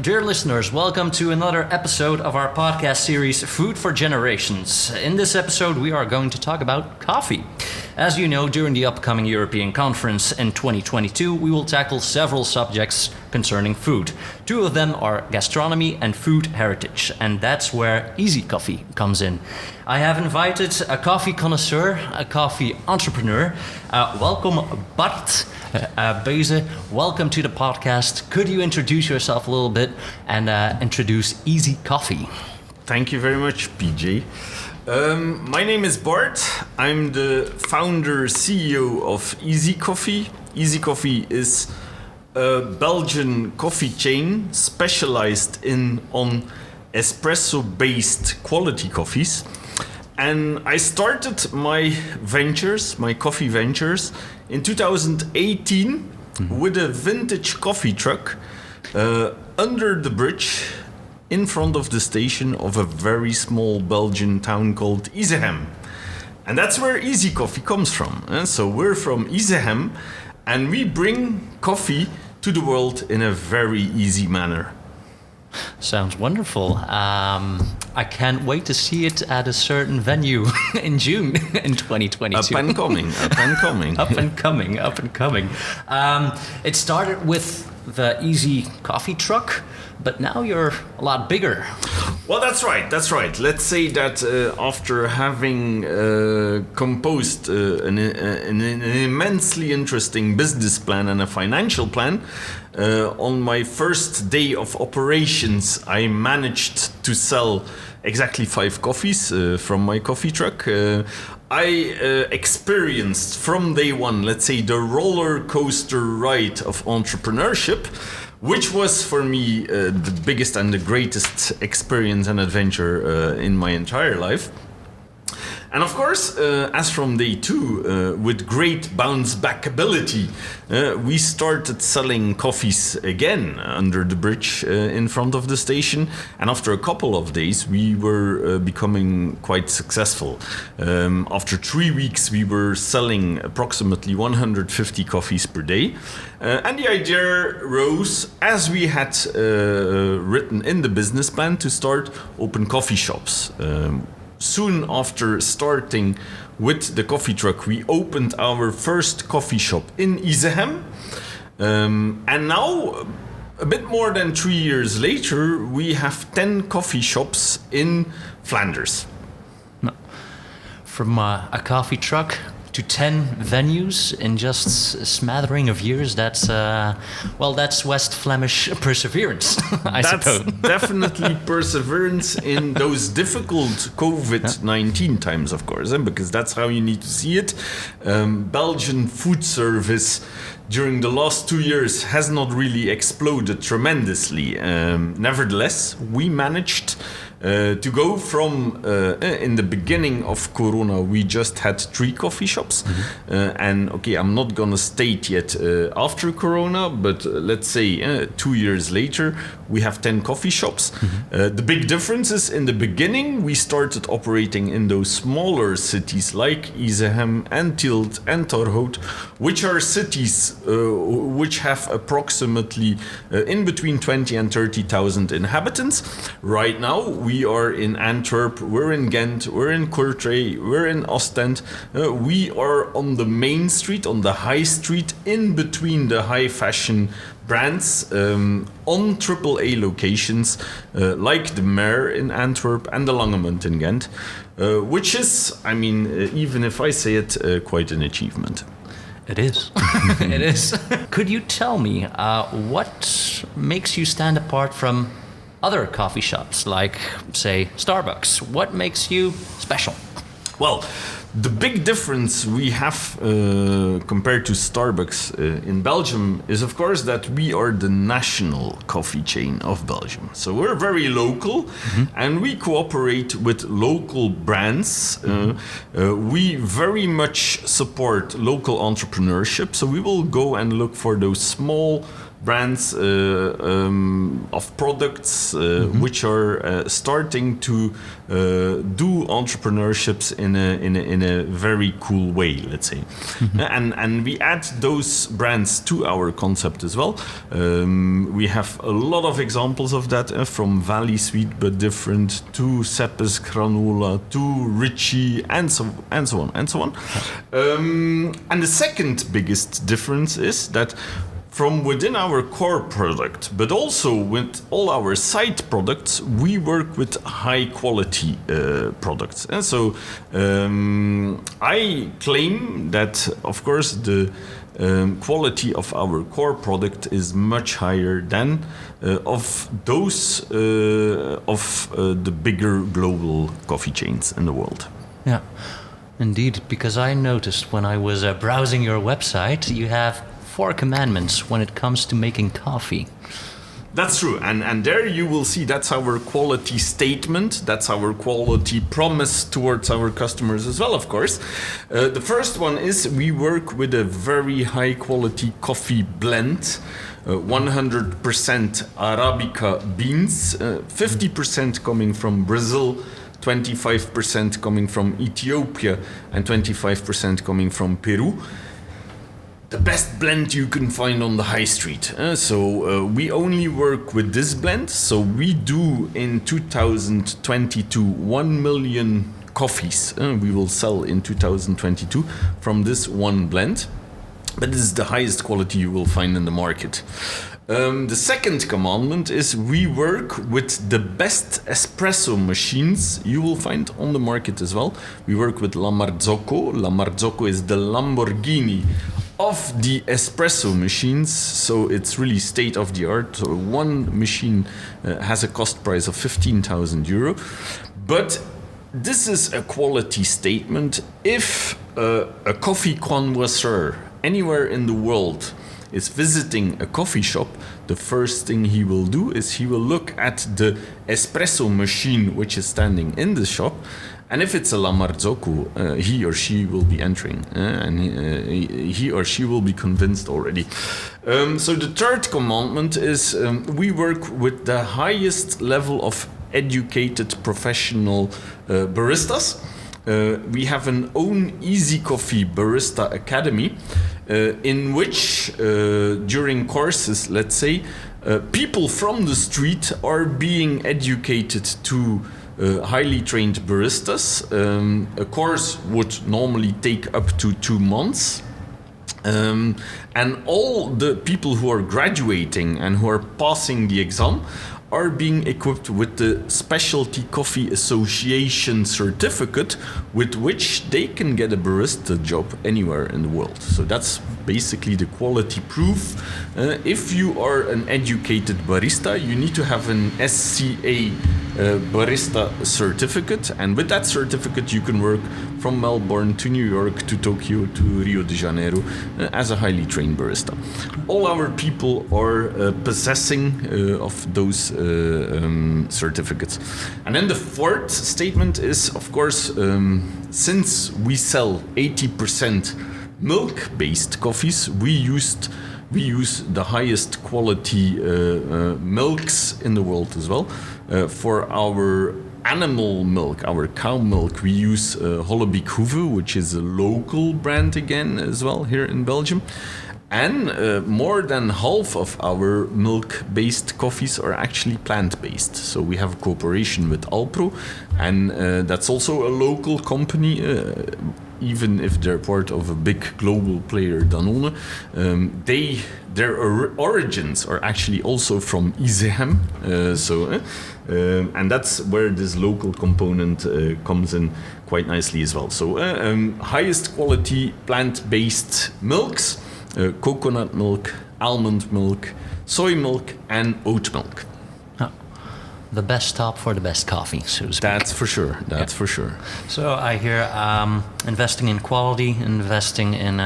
Dear listeners, welcome to another episode of our podcast series Food for Generations. In this episode, we are going to talk about coffee. As you know, during the upcoming European Conference in 2022, we will tackle several subjects concerning food. Two of them are gastronomy and food heritage, and that's where EC comes in. I have invited a coffee connoisseur, a coffee entrepreneur. Welcome, Bart Buyse. Welcome to the podcast. Could you introduce yourself a little bit and introduce EcyCoffee? Thank you very much, PJ. My name is Bart. I'm the founder, CEO of EcyCoffee. EcyCoffee is a Belgian coffee chain specialized on espresso-based quality coffees. And I started my coffee ventures, in 2018 with a vintage coffee truck under the bridge in front of the station of a very small Belgian town called Izegem. And that's where EcyCoffee comes from. So we're from Izegem, and we bring coffee to the world in a very easy manner. Sounds wonderful. I can't wait to see it at a certain venue in June in 2022. Up and coming. Up and coming. It started with the EcyCoffee truck, but now you're a lot bigger. Well, that's right. Let's say that after having composed an immensely interesting business plan and a financial plan, on my first day of operations, I managed to sell exactly 5 coffees from my coffee truck. I experienced from day one, let's say, the roller coaster ride of entrepreneurship, which was for me the biggest and the greatest experience and adventure in my entire life. And of course, as from day 2, with great bounce back ability, we started selling coffees again under the bridge in front of the station. And after a couple of days, we were becoming quite successful. After 3 weeks, we were selling approximately 150 coffees per day. And the idea rose, as we had written in the business plan, to start open coffee shops. Soon after starting with the coffee truck, we opened our first coffee shop in Izegem. And now, a bit more than 3 years later, we have 10 coffee shops in Flanders. From a coffee truck to 10 venues in just a smattering of years, that's West Flemish perseverance, I suppose. That's definitely perseverance in those difficult COVID-19 times, of course, because that's how you need to see it. Belgian food service during the last 2 years has not really exploded tremendously. Nevertheless, we managed to go from, in the beginning of Corona, we just had 3 coffee shops. And okay, I'm not gonna state yet after Corona, but let's say 2 years later, we have 10 coffee shops. The big difference is in the beginning, we started operating in those smaller cities like Izegem and Tielt and Torhout, which are cities which have approximately in between 20 and 30,000 inhabitants. Right now, we are in Antwerp, we're in Ghent, we're in Courtrai, we're in Ostend. We are on the main street, on the high street, in between the high fashion brands, on AAA locations, like the Mare in Antwerp and the Langemund in Ghent, which is, I mean, even if I say it, quite an achievement. It is. It is. Could you tell me what makes you stand apart from other coffee shops, like, say, Starbucks? What makes you special? Well, the big difference we have compared to Starbucks in Belgium is, of course, that we are the national coffee chain of Belgium. So we're very local, and we cooperate with local brands. We very much support local entrepreneurship. So we will go and look for those small brands of products which are starting to do entrepreneurships in a very cool way, let's say. And we add those brands to our concept as well. We have a lot of examples of that, from Valley Sweet But Different to Seppes Granola to Richie and so on and so on. And the second biggest difference is that from within our core product, but also with all our side products, we work with high quality products. And so I claim that, of course, the quality of our core product is much higher than of those of the bigger global coffee chains in the world. Yeah, indeed, because I noticed when I was browsing your website, you have 4 commandments when it comes to making coffee. That's true, and there you will see that's our quality statement, that's our quality promise towards our customers as well, of course. The first one is we work with a very high quality coffee blend, 100% Arabica beans, 50% coming from Brazil, 25% coming from Ethiopia, and 25% coming from Peru. The best blend you can find on the high street. So we only work with this blend. So we do in 2022 1 million coffees we will sell in 2022 from this one blend. But this is the highest quality you will find in the market. The second commandment is we work with the best espresso machines you will find on the market as well. We work with La Marzocco. La Marzocco is the Lamborghini of the espresso machines, so it's really state of the art. So one machine has a cost price of 15,000 euro, but this is a quality statement. If a coffee connoisseur anywhere in the world is visiting a coffee shop, the first thing he will do is he will look at the espresso machine which is standing in the shop. And if it's a La Marzocco, he or she will be entering, and he or she will be convinced already. So the third commandment is we work with the highest level of educated professional baristas. We have an own EcyCoffee Barista Academy, in which during courses, let's say, people from the street are being educated to highly trained baristas. A course would normally take up to 2 months. And all the people who are graduating and who are passing the exam are being equipped with the Specialty Coffee Association certificate, with which they can get a barista job anywhere in the world. So that's basically the quality proof. If you are an educated barista, you need to have an SCA barista certificate, and with that certificate you can work from Melbourne to New York to Tokyo to Rio de Janeiro as a highly trained barista. All our people are possessing of those certificates. And then the fourth statement is, of course, since we sell 80% milk-based coffees, we use the highest quality milks in the world as well. For our animal milk, our cow milk, we use Hollebeek Hoeve, which is a local brand again as well here in Belgium. And more than half of our milk-based coffees are actually plant-based. So we have a cooperation with Alpro, and that's also a local company, even if they're part of a big global player, Danone. Their origins are actually also from Izegem. And that's where this local component comes in quite nicely as well. So highest quality plant-based milks, coconut milk, almond milk, soy milk, and oat milk. The best stop for the best coffee, so to speak. That's for sure. That's for sure. So I hear investing in quality, investing in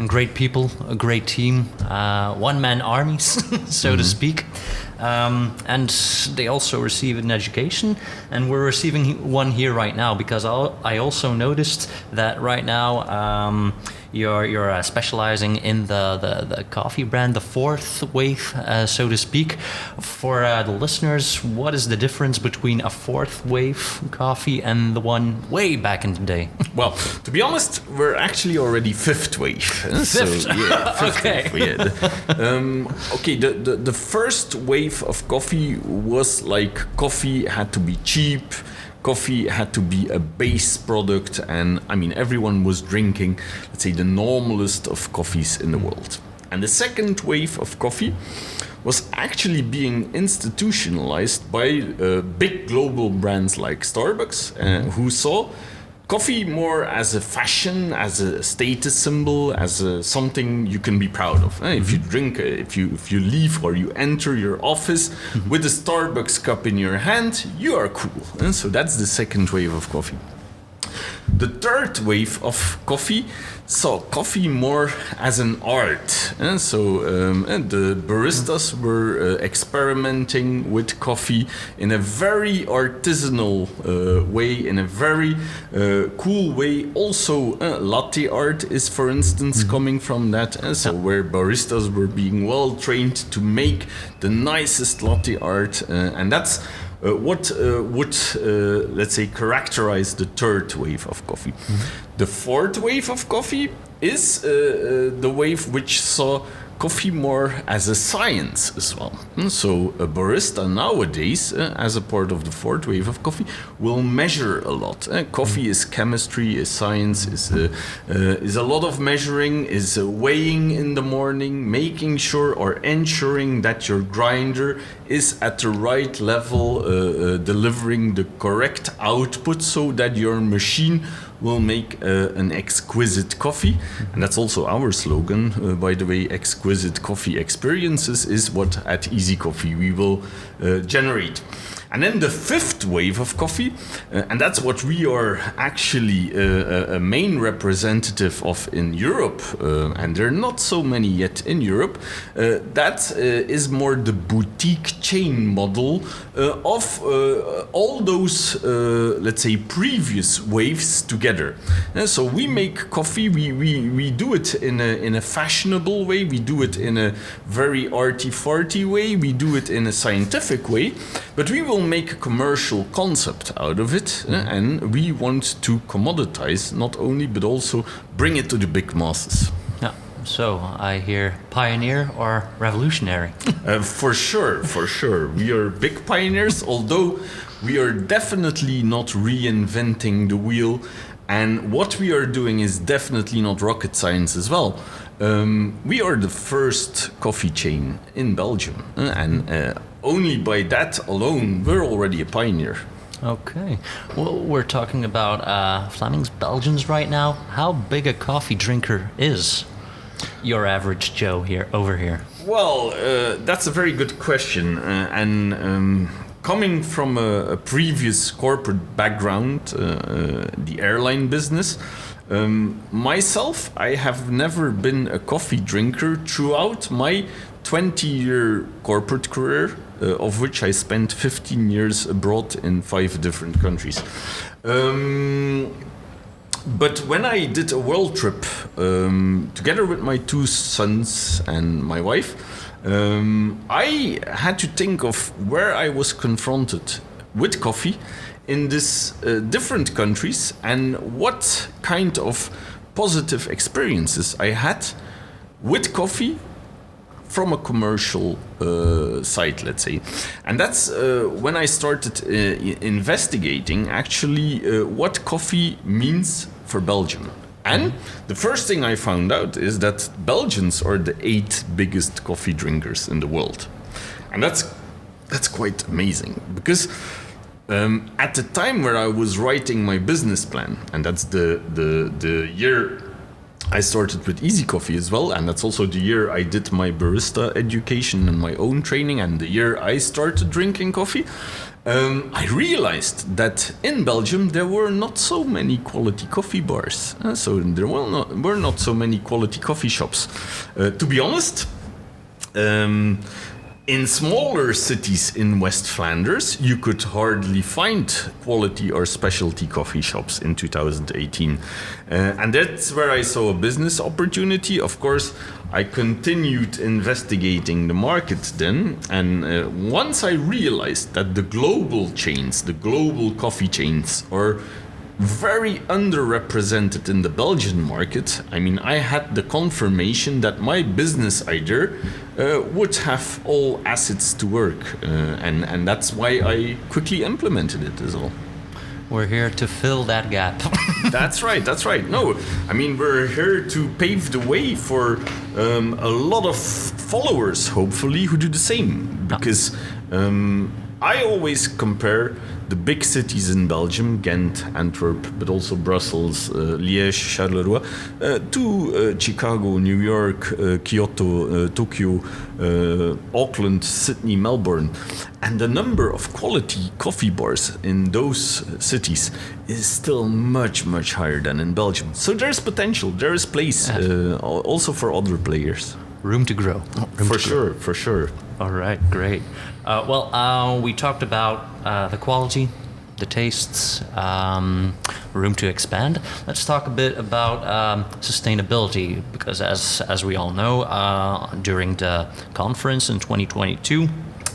great people, a great team, one-man armies, so to speak. And they also receive an education, and we're receiving one here right now, because I also noticed that right now you're specializing in the coffee brand, the fourth wave, so to speak. For the listeners, what is the difference between a fourth wave coffee and the one way back in the day? Well, to be honest, we're actually already fifth wave. Fifth? So, yeah, fifth Okay. wave, yeah. Okay, the first wave of coffee was like coffee had to be cheap. Coffee had to be a base product, and I mean, everyone was drinking, let's say, the normalest of coffees in the world. And the second wave of coffee was actually being institutionalized by big global brands like Starbucks, who saw coffee more as a fashion, as a status symbol, as something you can be proud of. If you drink, if you leave or you enter your office with a Starbucks cup in your hand, you are cool. And so that's the second wave of coffee. The third wave of coffee saw coffee more as an art. And so and the baristas were experimenting with coffee in a very artisanal way, in a very cool way. Also, latte art is, for instance, coming from that. And so where baristas were being well trained to make the nicest latte art. And that's what would, let's say, characterize the third wave of coffee. The fourth wave of coffee is the wave which saw coffee more as a science as well. So a barista nowadays, as a part of the fourth wave of coffee, will measure a lot. Coffee is chemistry, is science, is a lot of measuring, is weighing in the morning, making sure or ensuring that your grinder is at the right level, delivering the correct output so that your machine will make an exquisite coffee. And that's also our slogan, by the way. Exquisite coffee experiences is what at EasyCoffee we will generate. And then the fifth wave of coffee, and that's what we are actually a main representative of in Europe, and there are not so many yet in Europe, that is more the boutique chain model of all those, let's say, previous waves together. So we make coffee, we do it in a fashionable way, we do it in a very arty-farty way, we do it in a scientific way, but we will make a commercial concept out of it, and we want to commoditize not only but also bring it to the big masses. Yeah. So I hear pioneer or revolutionary. For sure. We are big pioneers, although we are definitely not reinventing the wheel. And what we are doing is definitely not rocket science as well. We are the first coffee chain in Belgium, and only by that alone, we're already a pioneer. Okay. Well, we're talking about Vlamings, Belgians right now. How big a coffee drinker is your average Joe over here? Well, that's a very good question. Coming from a previous corporate background, the airline business, myself, I have never been a coffee drinker throughout my 20-year corporate career, of which I spent 15 years abroad in 5 different countries. But when I did a world trip together with my 2 sons and my wife, I had to think of where I was confronted with coffee in these different countries and what kind of positive experiences I had with coffee from a commercial side, let's say. And that's when I started investigating actually what coffee means for Belgium. And the first thing I found out is that Belgians are the 8th biggest coffee drinkers in the world. And that's quite amazing, because at the time where I was writing my business plan, and that's the year I started with EasyCoffee as well, and that's also the year I did my barista education and my own training, and the year I started drinking coffee, I realized that in Belgium there were not so many quality coffee bars. So there were not so many quality coffee shops. To be honest, In smaller cities in West Flanders, you could hardly find quality or specialty coffee shops in 2018. And that's where I saw a business opportunity. Of course, I continued investigating the market then. And once I realized that the global chains, the global coffee chains, are very underrepresented in the Belgian market, I mean, I had the confirmation that my business idea would have all assets to work. And that's why I quickly implemented it as well. We're here to fill that gap. That's right. No, I mean, we're here to pave the way for a lot of followers, hopefully, who do the same. Because I always compare the big cities in Belgium, Ghent, Antwerp, but also Brussels, Liège, Charleroi, to Chicago, New York, Kyoto, Tokyo, Auckland, Sydney, Melbourne. And the number of quality coffee bars in those cities is still much, much higher than in Belgium. So there's potential, there is place also for other players. Room to grow. For sure. All right, great. We talked about the quality, the tastes, room to expand. Let's talk a bit about sustainability, because as we all know, during the conference in 2022,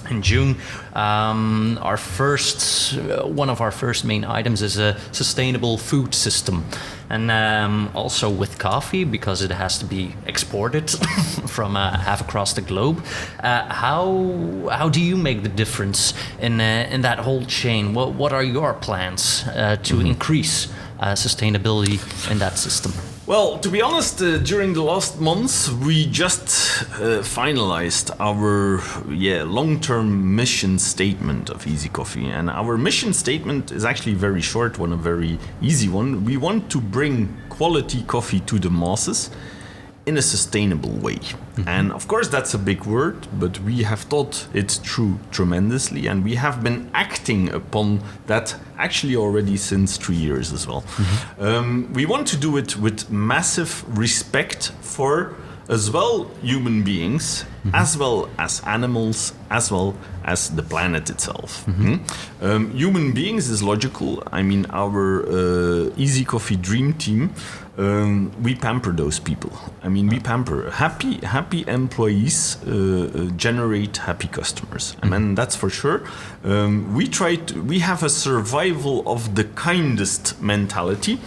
in June, one of our first main items is a sustainable food system. And also with coffee, because it has to be exported from half across the globe. How do you make the difference in that whole chain? What are your plans to increase sustainability in that system? Well, to be honest, during the last months, we just finalized our long-term mission statement of EasyCoffee. And our mission statement is actually a very short one, a very easy one. We want to bring quality coffee to the masses in a sustainable way. Mm-hmm. And of course, that's a big word, but we have thought it through tremendously, and we have been acting upon that actually already since 3 years as well. Mm-hmm. We want to do it with massive respect for as well human beings, mm-hmm. as well as animals, as well as the planet itself. Mm-hmm. Human beings is logical. I mean, our EasyCoffee dream team, we pamper those people. I mean, we pamper happy employees generate happy customers. I mean, that's for sure. We have a survival of the kindest mentality,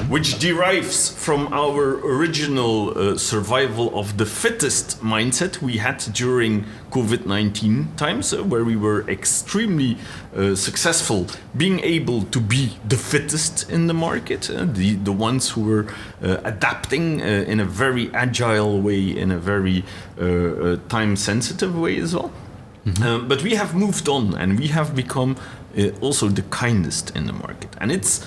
which derives from our original survival of the fittest mindset we had during COVID-19 times, where we were extremely successful being able to be the fittest in the market, the ones who were adapting in a very agile way, in a very time-sensitive way as well. Mm-hmm. But we have moved on, and we have become also the kindest in the market. And it's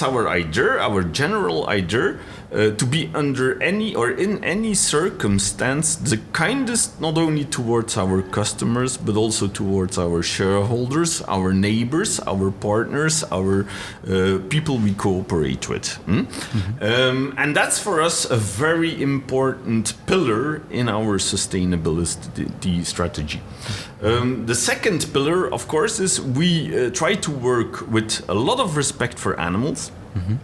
our idea, our general idea, to be under any or in any circumstance the kindest, not only towards our customers, but also towards our shareholders, our neighbors, our partners, our people we cooperate with. Mm-hmm. And that's for us a very important pillar in our sustainability strategy. The second pillar, of course, is we try to work with a lot of respect for animals. Mm-hmm.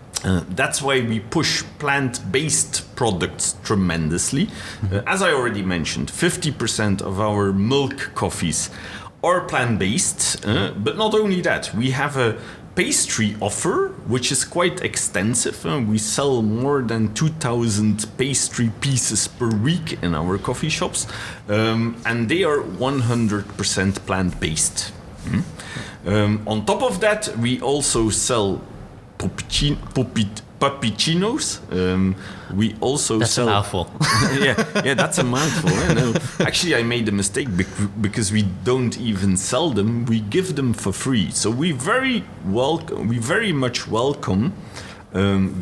That's why we push plant-based products tremendously. Mm-hmm. As I already mentioned, 50% of our milk coffees are plant-based. But not only that, we have a pastry offer, which is quite extensive. We sell more than 2,000 pastry pieces per week in our coffee shops. And they are 100% plant-based. On top of that, we also sell puppuccinos. We also that's sell. That's a mouthful. yeah, that's a mouthful. No, actually, I made a mistake because we don't even sell them. We give them for free. So we very much welcome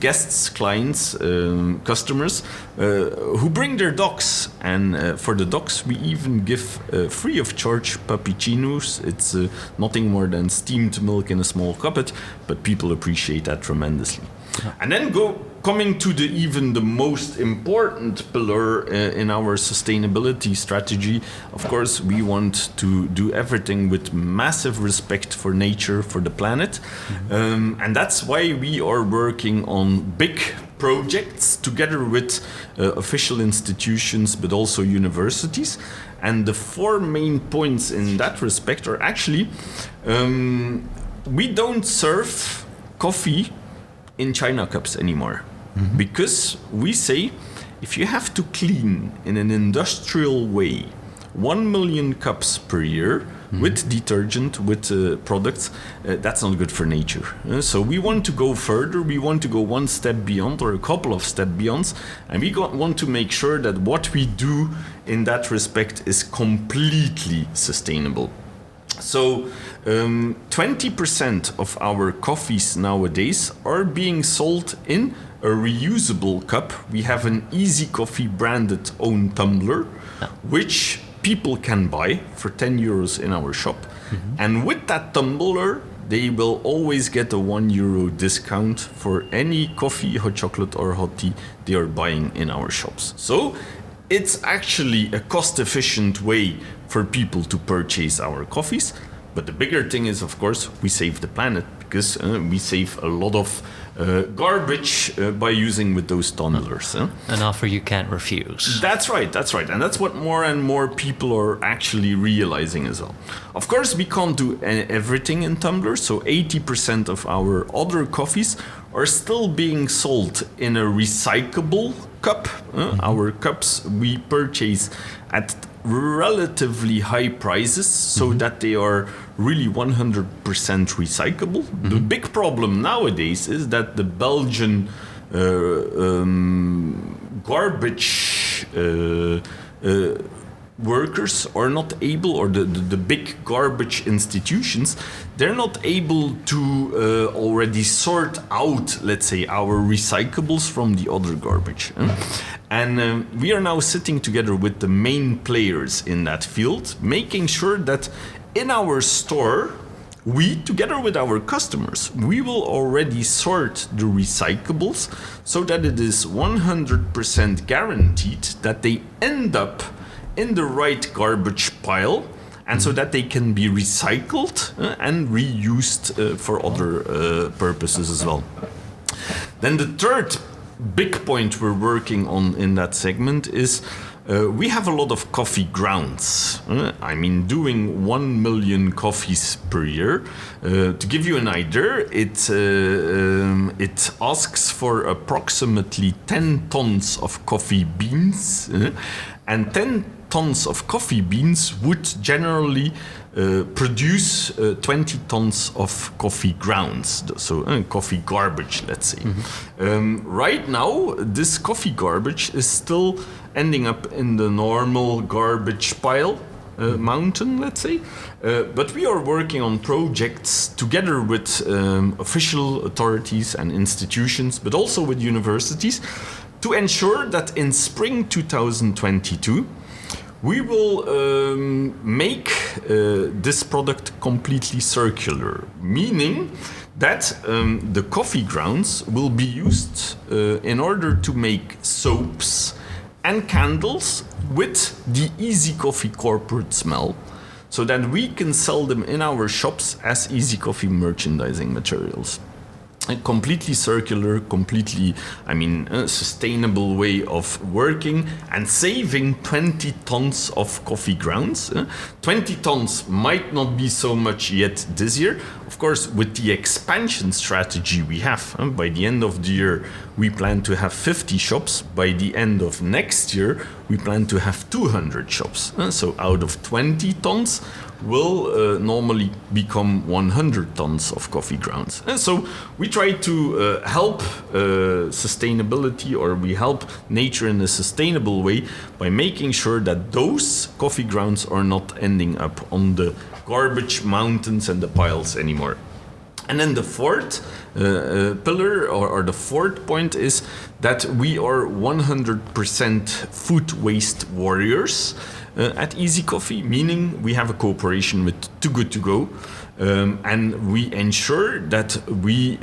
guests, clients, customers who bring their dogs, and for the dogs we even give free of charge puppuccinos. It's nothing more than steamed milk in a small cup, but people appreciate that tremendously. And then go coming to the most important pillar in our sustainability strategy, of course, we want to do everything with massive respect for nature, for the planet. And that's why we are working on big projects together with official institutions, but also universities. And the 4 main points in that respect are actually, we don't serve coffee in China cups anymore. Because we say, if you have to clean in an industrial way 1 million cups per year with detergent, with products, that's not good for nature. So we want to go further, we want to go one step beyond, or a couple of steps beyond, and we want to make sure that what we do in that respect is completely sustainable. So 20% of our coffees nowadays are being sold in a reusable cup. We have an EC branded own tumbler, which people can buy for 10 euros in our shop. And with that tumbler, they will always get a €1 discount for any coffee, hot chocolate or hot tea they are buying in our shops. So it's actually a cost-efficient way for people to purchase our coffees. But the bigger thing is, of course, we save the planet, because we save a lot of garbage by using with those tumblers. An offer you can't refuse. That's right. And that's what more and more people are actually realizing as well. Of course, we can't do everything in tumblers, so 80% of our other coffees are still being sold in a recyclable cup. Our cups we purchase at relatively high prices, so that they are really 100% recyclable. The big problem nowadays is that the Belgian garbage workers are not able, or the big garbage institutions, they're not able to already sort out, let's say, our recyclables from the other garbage. And we are now sitting together with the main players in that field, making sure that in our store, we, together with our customers, we will already sort the recyclables so that it is 100% guaranteed that they end up in the right garbage pile, and so that they can be recycled and reused for other purposes as well. Then the third big point we're working on in that segment is we have a lot of coffee grounds. I mean, doing 1 million coffees per year. To give you an idea, it asks for approximately 10 tons of coffee beans, and 10 tons of coffee beans would generally produce 20 tons of coffee grounds, so coffee garbage, let's say. Right now, this coffee garbage is still ending up in the normal garbage pile mountain, let's say. But we are working on projects together with official authorities and institutions, but also with universities, to ensure that in spring 2022, we will make this product completely circular, meaning that the coffee grounds will be used in order to make soaps and candles with the EzyCoffee corporate smell, so that we can sell them in our shops as EzyCoffee merchandising materials. A completely circular, completely, sustainable way of working and saving 20 tons of coffee grounds. 20 tons might not be so much yet this year. Of course, with the expansion strategy we have, by the end of the year, we plan to have 50 shops. By the end of next year, we plan to have 200 shops. So out of 20 tons, will normally become 100 tons of coffee grounds. And so we try to help sustainability, or we help nature in a sustainable way by making sure that those coffee grounds are not ending up on the garbage mountains and the piles anymore. And then the fourth pillar or the fourth point is that we are 100% food waste warriors at EasyCoffee, meaning we have a cooperation with Too Good To Go, and we ensure that we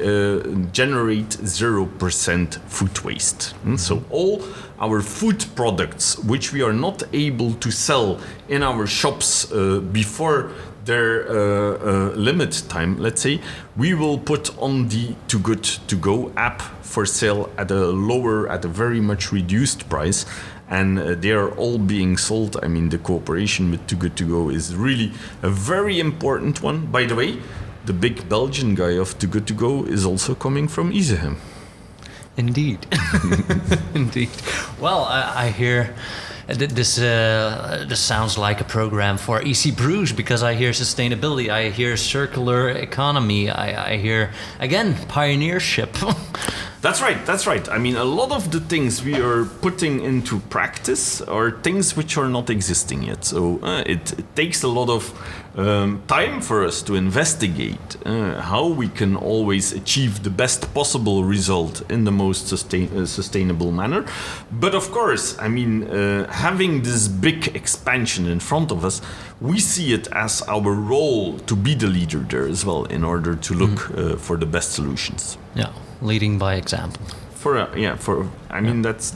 generate 0% food waste. So all our food products which we are not able to sell in our shops before their limit time, let's say, we will put on the Too Good To Go app for sale at a very much reduced price. And they are all being sold. I mean, the cooperation with Too Good To Go is really a very important one. By the way, the big Belgian guy of Too Good To Go is also coming from Izychem. Indeed. Indeed. Well, I hear this sounds like a program for EC Bruges, because I hear sustainability, I hear circular economy, I hear, again, pioneership. That's right. I mean, a lot of the things we are putting into practice are things which are not existing yet. So it takes a lot of time for us to investigate how we can always achieve the best possible result in the most sustainable manner. But of course, I mean, having this big expansion in front of us, we see it as our role to be the leader there as well, in order to look for the best solutions. Yeah. Leading by example.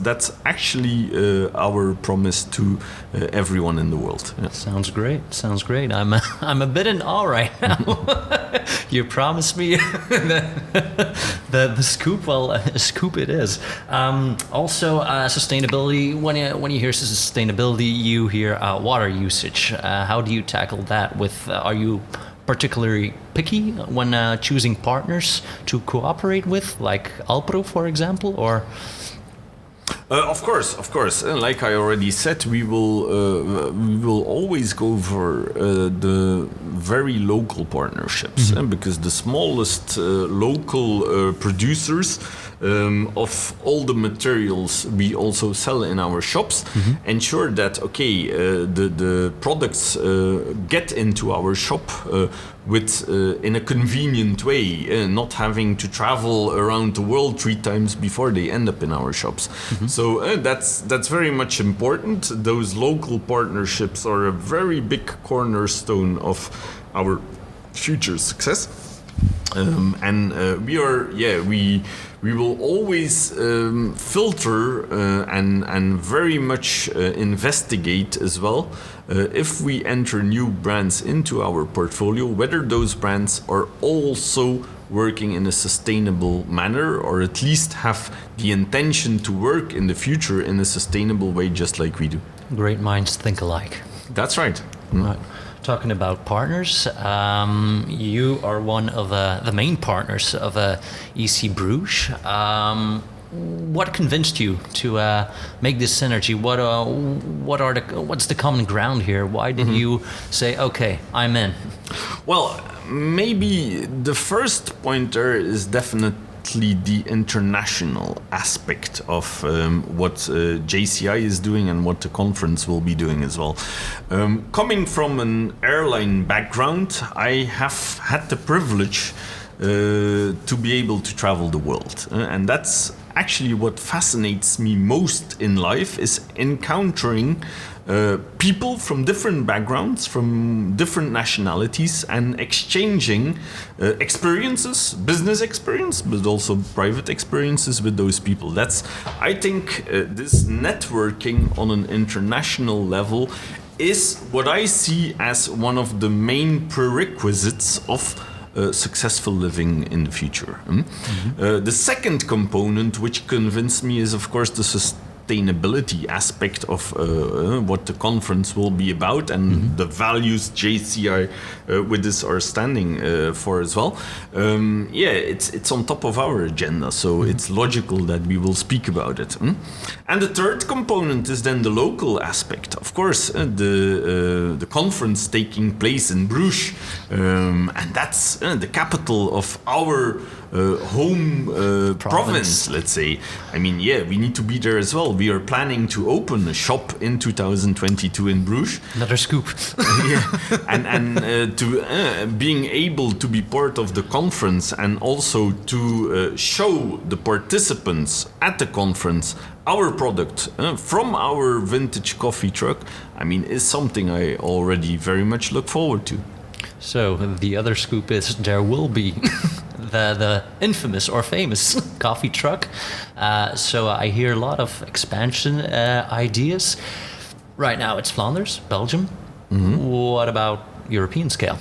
That's actually our promise to everyone in the world. Yeah. Sounds great. I'm a bit in awe right now. You promised me the scoop. Well, a scoop it is. Also, sustainability. When you hear sustainability, you hear water usage. How do you tackle that? Are you particularly picky when choosing partners to cooperate with, like Alpro, for example, or? Of course. Like I already said, we will always go for the very local partnerships, because the smallest local producers of all the materials we also sell in our shops ensure that the products get into our shop with in a convenient way, not having to travel around the world 3 times before they end up in our shops. So that's very much important. Those local partnerships are a very big cornerstone of our future success. We will always filter and very much investigate as well if we enter new brands into our portfolio, whether those brands are also working in a sustainable manner, or at least have the intention to work in the future in a sustainable way, just like we do. Great minds think alike. That's right. Right. Talking about partners, you are one of the main partners of EC Bruges. What convinced you to make this synergy? What's the common ground here? Why did you say, okay, I'm in? Well, maybe the first pointer is definitely the international aspect of what JCI is doing and what the conference will be doing as well. Coming from an airline background, I have had the privilege to be able to travel the world, and that's actually what fascinates me most in life, is encountering people from different backgrounds, from different nationalities, and exchanging experiences, business experience, but also private experiences with those people. That's, I think, this networking on an international level is what I see as one of the main prerequisites of successful living in the future. The second component which convinced me is, of course, the sustainability aspect of what the conference will be about, and the values JCI with this are standing for as well. It's on top of our agenda, so it's logical that we will speak about it. And the third component is then the local aspect. Of course, the conference taking place in Bruges, and that's the capital of our home province, let's say. I mean, we need to be there as well. we are planning to open a shop in 2022 in Bruges. Another scoop. and to being able to be part of the conference and also to show the participants at the conference our product from our vintage coffee truck, I mean, is something I already very much look forward to. So the other scoop is there will be the infamous or famous coffee truck. So I hear a lot of expansion ideas. Right now it's Flanders, Belgium. What about European scale?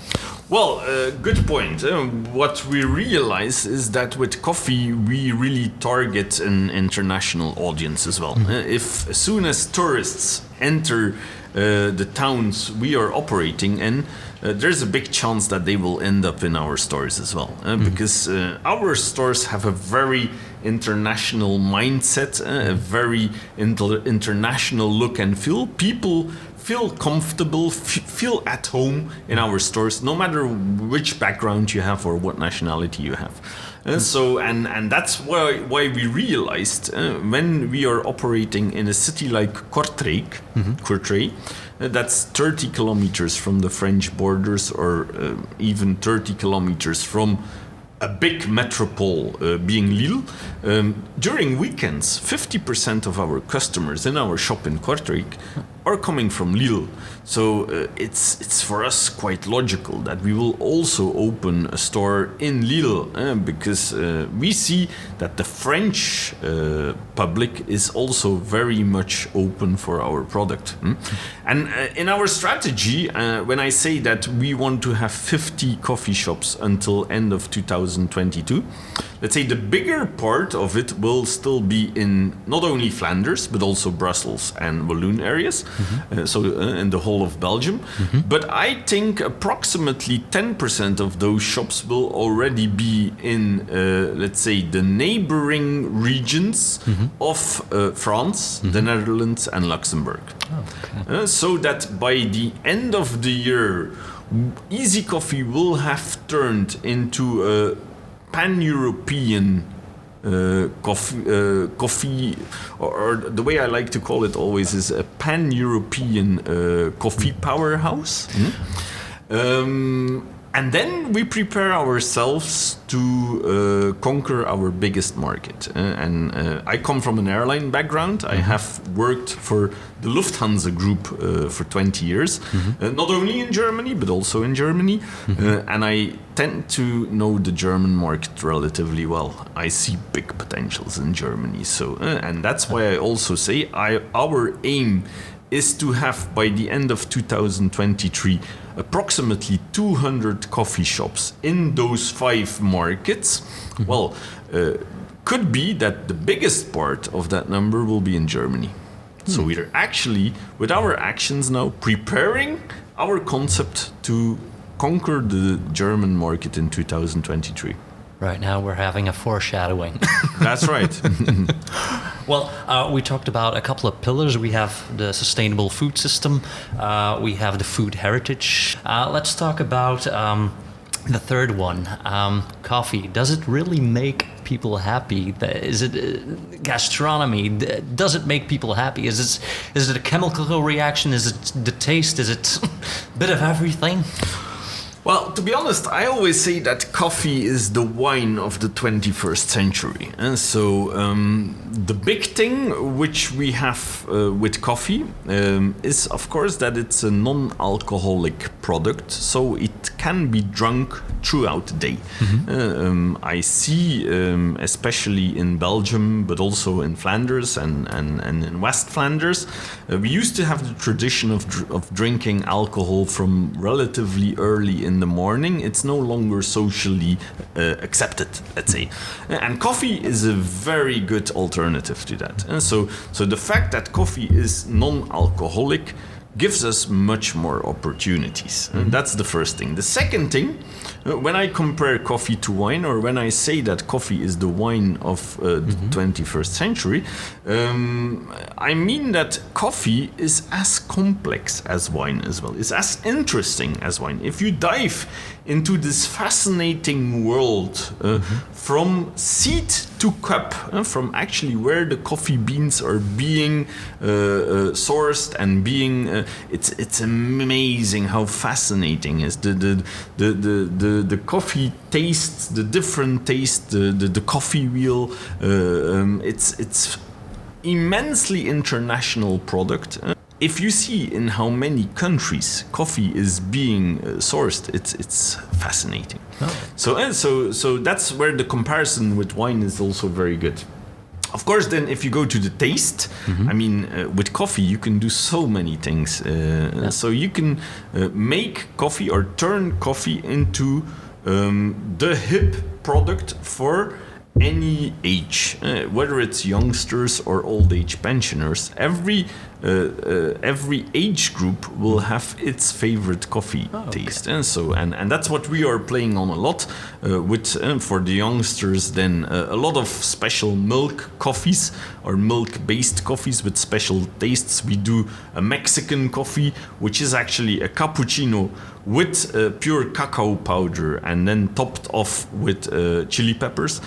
Well, good point. What we realize is that with coffee, we really target an international audience as well. If as soon as tourists enter the towns we are operating in, there's a big chance that they will end up in our stores as well. Because our stores have a very international mindset, a very international look and feel. People feel comfortable, feel at home in our stores, no matter which background you have or what nationality you have. And that's why we realized when we are operating in a city like Courtrai, that's 30 kilometers from the French borders, or even 30 kilometers from a big metropole being Lille. During weekends, 50% of our customers in our shop in Courtrai are coming from Lille. So it's for us quite logical that we will also open a store in Lille because we see that the French public is also very much open for our product. And in our strategy, when I say that we want to have 50 coffee shops until end of 2022, let's say the bigger part of it will still be in not only Flanders, but also Brussels and Walloon areas, so in the whole of Belgium. But I think approximately 10% of those shops will already be in, let's say, the neighboring regions of France, the Netherlands and Luxembourg. So that by the end of the year, EcyCoffee will have turned into a pan-European coffee, or the way I like to call it always is a pan-European coffee powerhouse. And then we prepare ourselves to conquer our biggest market. I come from an airline background. I have worked for the Lufthansa Group for 20 years, not only in Germany, but also in Germany. And I tend to know the German market relatively well. I see big potentials in Germany. So, and that's why I also say our aim is to have, by the end of 2023, approximately 200 coffee shops in those 5 markets. Well, could be that the biggest part of that number will be in Germany. So we're actually, with our actions now, preparing our concept to conquer the German market in 2023. Right now we're having a foreshadowing. That's right. Well, we talked about a couple of pillars. We have the sustainable food system. We have the food heritage. Let's talk about the third one, coffee. Does it really make people happy? Is it gastronomy? Does it make people happy? Is it a chemical reaction? Is it the taste? Is it a bit of everything? Well, to be honest, I always say that coffee is the wine of the 21st century. And so the big thing which we have with coffee is, of course, that it's a non-alcoholic product. So it can be drunk throughout the day. I see, especially in Belgium, but also in Flanders and in West Flanders, we used to have the tradition of drinking alcohol from relatively early in the morning. It's no longer socially accepted, let's say. And coffee is a very good alternative to that. And so the fact that coffee is non-alcoholic gives us much more opportunities. And that's the first thing. The second thing, when I compare coffee to wine, or when I say that coffee is the wine of the 21st century, I mean that coffee is as complex as wine as well. It's as interesting as wine. If you dive into this fascinating world from seed to cup, from actually where the coffee beans are being sourced and being. It's amazing how fascinating is the coffee tastes, the different taste, the coffee wheel. It's immensely international product. If you see in how many countries coffee is being sourced, it's fascinating. Oh. So that's where the comparison with wine is also very good. Of course, then if you go to the taste, I mean, with coffee you can do so many things. So you can make coffee or turn coffee into the hip product for any age, whether it's youngsters or old age pensioners. Every age group will have its favorite coffee taste, and so and that's what we are playing on a lot with for the youngsters. Then a lot of special milk coffees or milk-based coffees with special tastes. We do a Mexican coffee, which is actually a cappuccino with pure cacao powder and then topped off with chili peppers.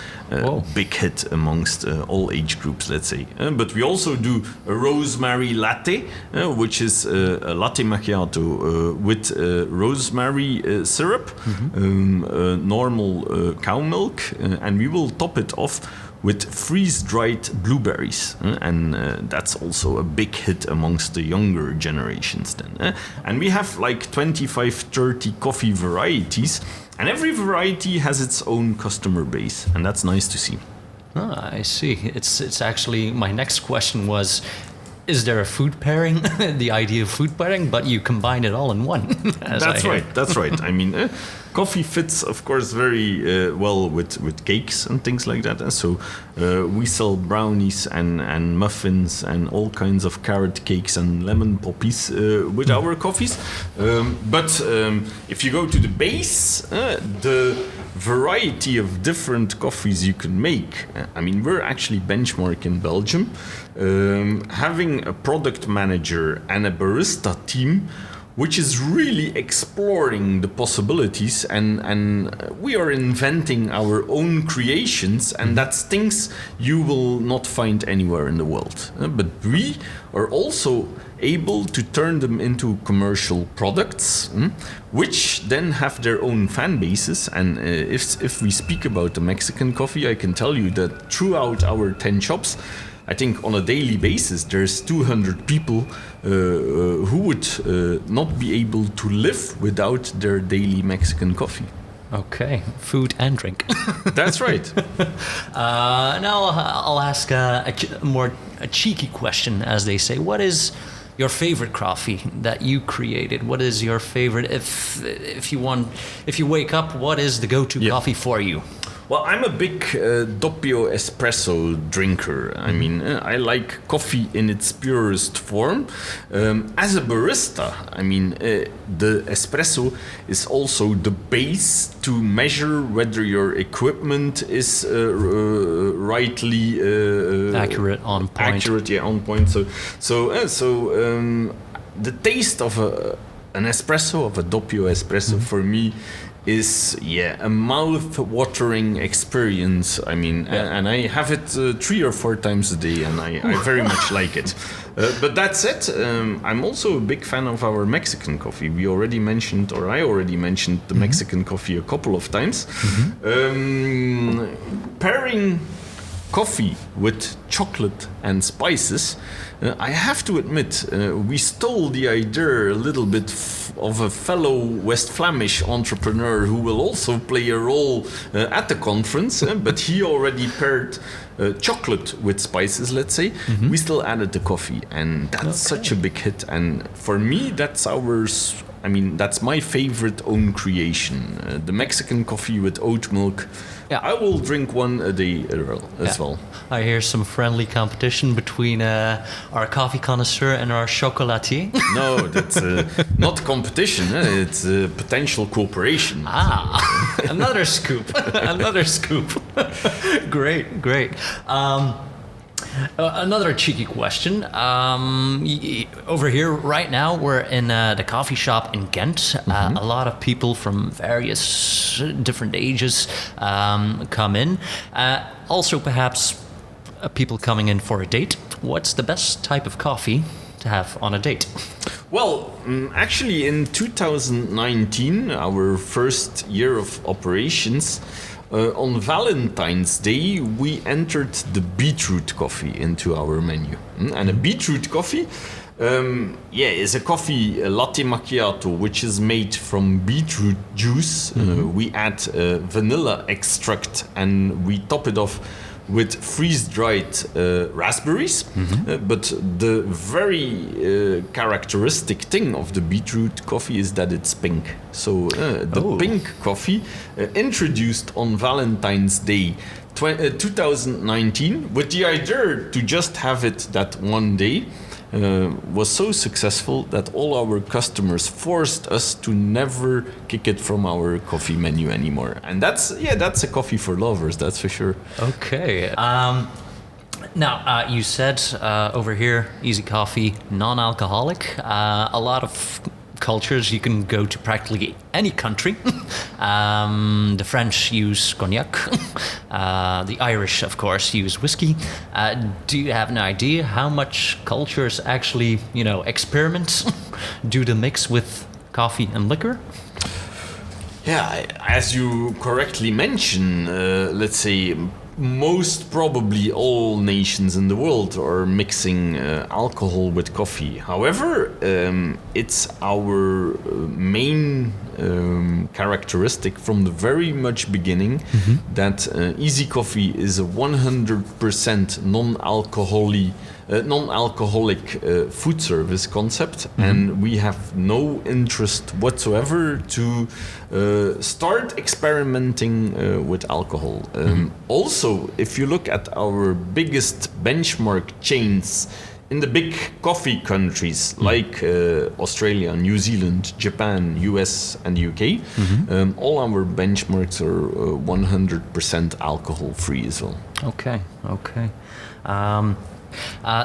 Big hit amongst all age groups, let's say. But we also do a rosemary latte, which is a latte macchiato with rosemary syrup, normal cow milk, and we will top it off with freeze-dried blueberries, and that's also a big hit amongst the younger generations then. And we have like 25-30 coffee varieties, and every variety has its own customer base, and that's nice to see. I see. It's actually, my next question was, is there a food pairing? The idea of food pairing, but you combine it all in one. That's right. I mean, coffee fits, of course, very well with cakes and things like that. So we sell brownies and muffins and all kinds of carrot cakes and lemon poppies with our coffees. But if you go to the base, the variety of different coffees you can make. I mean, we're actually benchmark in Belgium. Having a product manager and a barista team which is really exploring the possibilities, and we are inventing our own creations, and that's things you will not find anywhere in the world. But we are also able to turn them into commercial products, which then have their own fan bases. And if we speak about the Mexican coffee, I can tell you that throughout our 10 shops, I think on a daily basis there's 200 people who would not be able to live without their daily Mexican coffee. Okay, food and drink. That's right. Now I'll ask a cheeky question, as they say. What is your favorite coffee that you created? What is your favorite? If you wake up, what is the go-to coffee for you? Well, I'm a big doppio espresso drinker. I mean, I like coffee in its purest form. As a barista, I mean, the espresso is also the base to measure whether your equipment is rightly accurate, on point. Accurate, yeah, on point. So the taste of an espresso, of a doppio espresso, for me is a mouth-watering experience. I mean, and I have it 3 or 4 times a day, and I very much like it. But that's it. I'm also a big fan of our Mexican coffee. I already mentioned the Mexican coffee a couple of times. Pairing coffee with chocolate and spices, I have to admit, we stole the idea a little bit of a fellow West Flemish entrepreneur who will also play a role at the conference, but he already paired chocolate with spices, let's say. We still added the coffee, and that's such a big hit. And for me, that's my favorite own creation. The Mexican coffee with oat milk. Yeah. I will drink one a day as well. I hear some friendly competition between our coffee connoisseur and our chocolatier. No, that's not competition. It's potential cooperation. Another scoop. Another scoop. Great. Another cheeky question. Over here, right now, we're in the coffee shop in Ghent. A lot of people from various different ages come in. Also, perhaps people coming in for a date. What's the best type of coffee to have on a date? Well, actually, in 2019, our first year of operations, on Valentine's Day, we entered the beetroot coffee into our menu. And a beetroot coffee, is a coffee, a latte macchiato, which is made from beetroot juice. We add vanilla extract and we top it off with freeze-dried raspberries. But the very characteristic thing of the beetroot coffee is that it's pink. So the pink coffee introduced on Valentine's Day 2019 with the idea to just have it that one day was so successful that all our customers forced us to never kick it from our coffee menu anymore. And that's a coffee for lovers, that's for sure. Okay. Now, you said over here, EcyCoffee, non-alcoholic. A lot of cultures, you can go to practically any country. The French use cognac. The Irish, of course, use whiskey. Do you have an idea how much cultures actually, experiment, do the mix with coffee and liquor? Yeah, as you correctly mention, let's say most probably all nations in the world are mixing alcohol with coffee. However, it's our main characteristic from the very much beginning that EcyCoffee is a 100% non-alcoholic food service concept, and we have no interest whatsoever to start experimenting with alcohol. Also, if you look at our biggest benchmark chains in the big coffee countries like Australia, New Zealand, Japan, US, and UK, all our benchmarks are 100% alcohol free as well. Okay.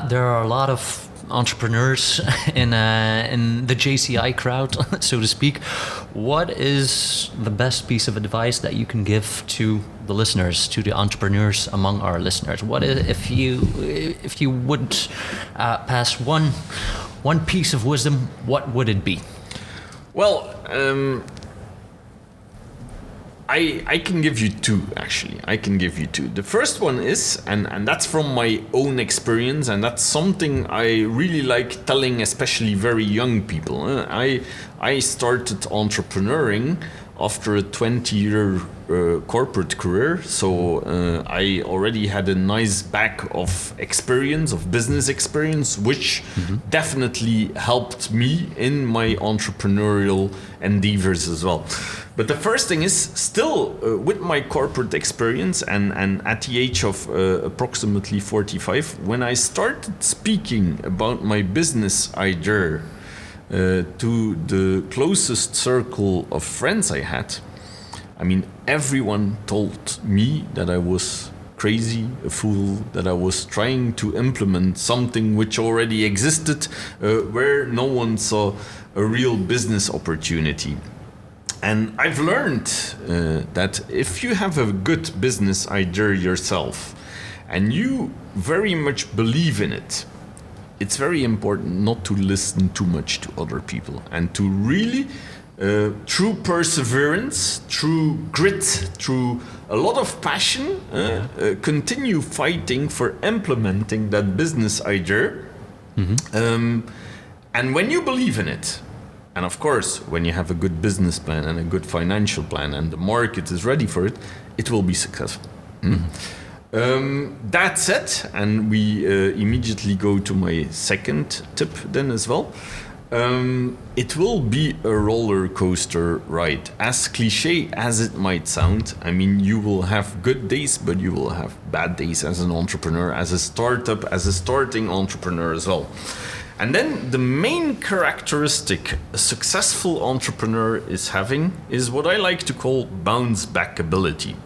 There are a lot of entrepreneurs in the JCI crowd, so to speak. What is the best piece of advice that you can give to the listeners, to the entrepreneurs among our listeners? What if you would pass one piece of wisdom? What would it be? Well, I can give you two, actually. I can give you two. The first one is, and that's from my own experience, and that's something I really like telling, especially very young people. I started entrepreneuring after a 20-year corporate career, so I already had a nice bag of experience, of business experience, which definitely helped me in my entrepreneurial endeavors as well. But the first thing is, still with my corporate experience and at the age of approximately 45, when I started speaking about my business idea to the closest circle of friends I had, I mean, everyone told me that I was crazy, a fool, that I was trying to implement something which already existed, where no one saw a real business opportunity. And I've learned that if you have a good business idea yourself and you very much believe in it, it's very important not to listen too much to other people and to really, through perseverance, through grit, through a lot of passion, continue fighting for implementing that business idea. And when you believe in it, and of course, when you have a good business plan and a good financial plan and the market is ready for it, it will be successful. That's it. And we immediately go to my second tip then as well. It will be a roller coaster ride. As cliche as it might sound, I mean, you will have good days, but you will have bad days as an entrepreneur, as a startup, as a starting entrepreneur as well. And then the main characteristic a successful entrepreneur is having is what I like to call bounce back ability.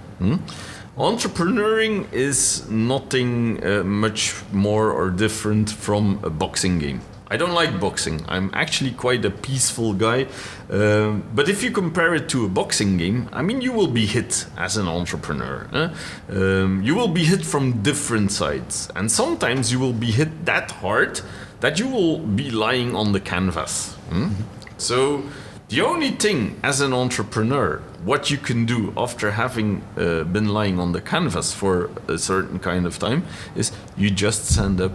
Entrepreneuring is nothing much more or different from a boxing game. I don't like boxing. I'm actually quite a peaceful guy. But if you compare it to a boxing game, I mean, you will be hit as an entrepreneur. You will be hit from different sides. And sometimes you will be hit that hard that you will be lying on the canvas. So the only thing as an entrepreneur, what you can do after having been lying on the canvas for a certain kind of time, is you just stand up,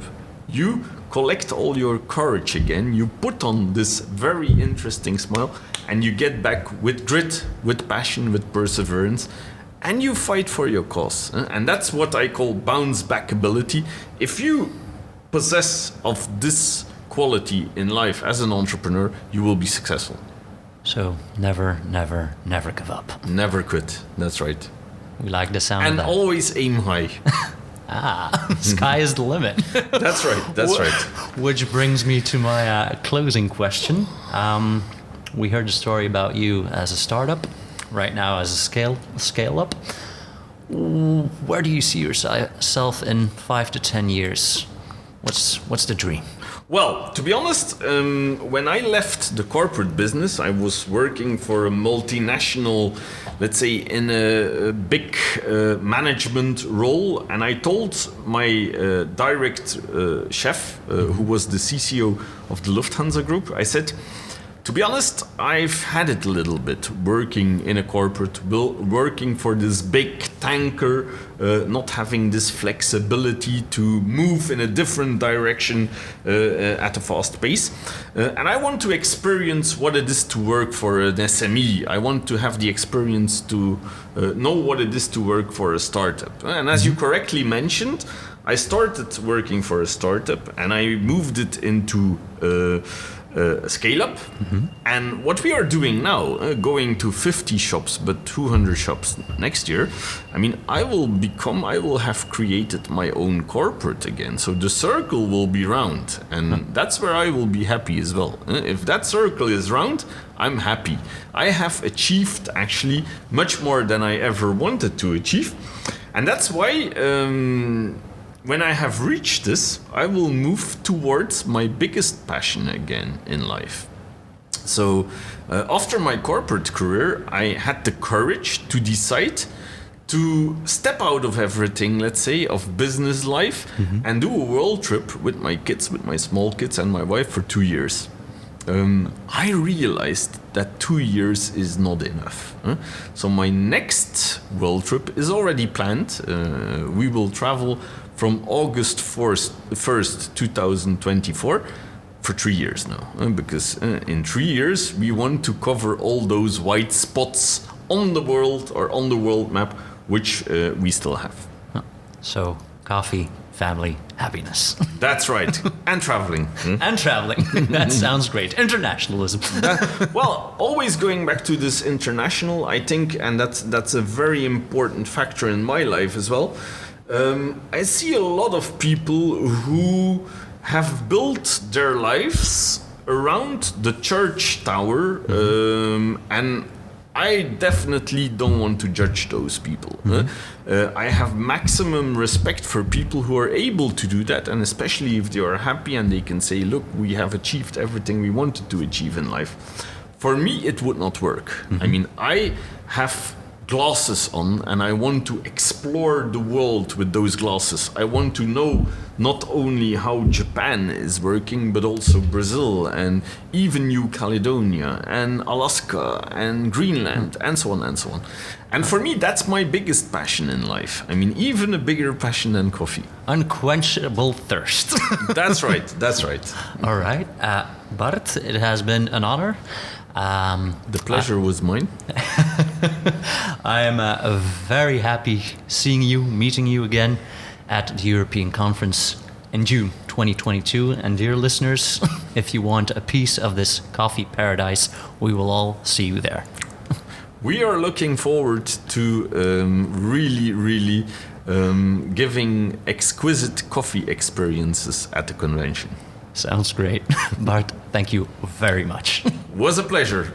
you collect all your courage again, you put on this very interesting smile, and you get back with grit, with passion, with perseverance, and you fight for your cause. And that's what I call bounce back ability. If you possess of this quality in life as an entrepreneur, you will be successful. So never, never, never give up. Never quit. That's right. We like the sound And of that. always aim high. Sky is the limit. That's right. That's right. Which brings me to my closing question. We heard the story about you as a startup, right now as a scale up. Where do you see yourself in 5 to 10 years? What's the dream? Well, to be honest, when I left the corporate business, I was working for a multinational, let's say, in a big management role. And I told my direct chef, who was the CCO of the Lufthansa Group, I said, to be honest, I've had it a little bit working in a corporate, working for this big tanker, not having this flexibility to move in a different direction at a fast pace. And I want to experience what it is to work for an SME. I want to have the experience to know what it is to work for a startup. And as you correctly mentioned, I started working for a startup and I moved it into scale up. And what we are doing now, going to 50 shops, but 200 shops next year, I mean, I will have created my own corporate again. So the circle will be round, and that's where I will be happy as well. If that circle is round, I'm happy. I have achieved actually much more than I ever wanted to achieve. And that's why when I have reached this, I will move towards my biggest passion again in life. So after my corporate career, I had the courage to decide to step out of everything, let's say, of business life and do a world trip with my kids, with my small kids and my wife for 2 years. I realized that 2 years is not enough. So my next world trip is already planned. We will travel from August 1st, 2024 for 3 years now. Because in 3 years, we want to cover all those white spots on the world or on the world map, which we still have. So, coffee, family, happiness. That's right. And traveling. And traveling. That sounds great. Internationalism. Well, always going back to this international, I think, and that's a very important factor in my life as well. I see a lot of people who have built their lives around the church tower, and I definitely don't want to judge those people. I have maximum respect for people who are able to do that, and especially if they are happy and they can say, look, we have achieved everything we wanted to achieve in life. For me, it would not work. I mean, I have glasses on and I want to explore the world with those glasses. I want to know not only how Japan is working, but also Brazil and even New Caledonia and Alaska and Greenland and so on and so on. And for me, that's my biggest passion in life. I mean, even a bigger passion than coffee. Unquenchable thirst. That's right. That's right. All right. Bart, it has been an honor. The pleasure was mine. I am very happy seeing you, meeting you again at the European Conference in June 2022. And dear listeners, if you want a piece of this coffee paradise, we will all see you there. We are looking forward to really giving exquisite coffee experiences at the convention. Sounds great. Bart, thank you very much. Was a pleasure.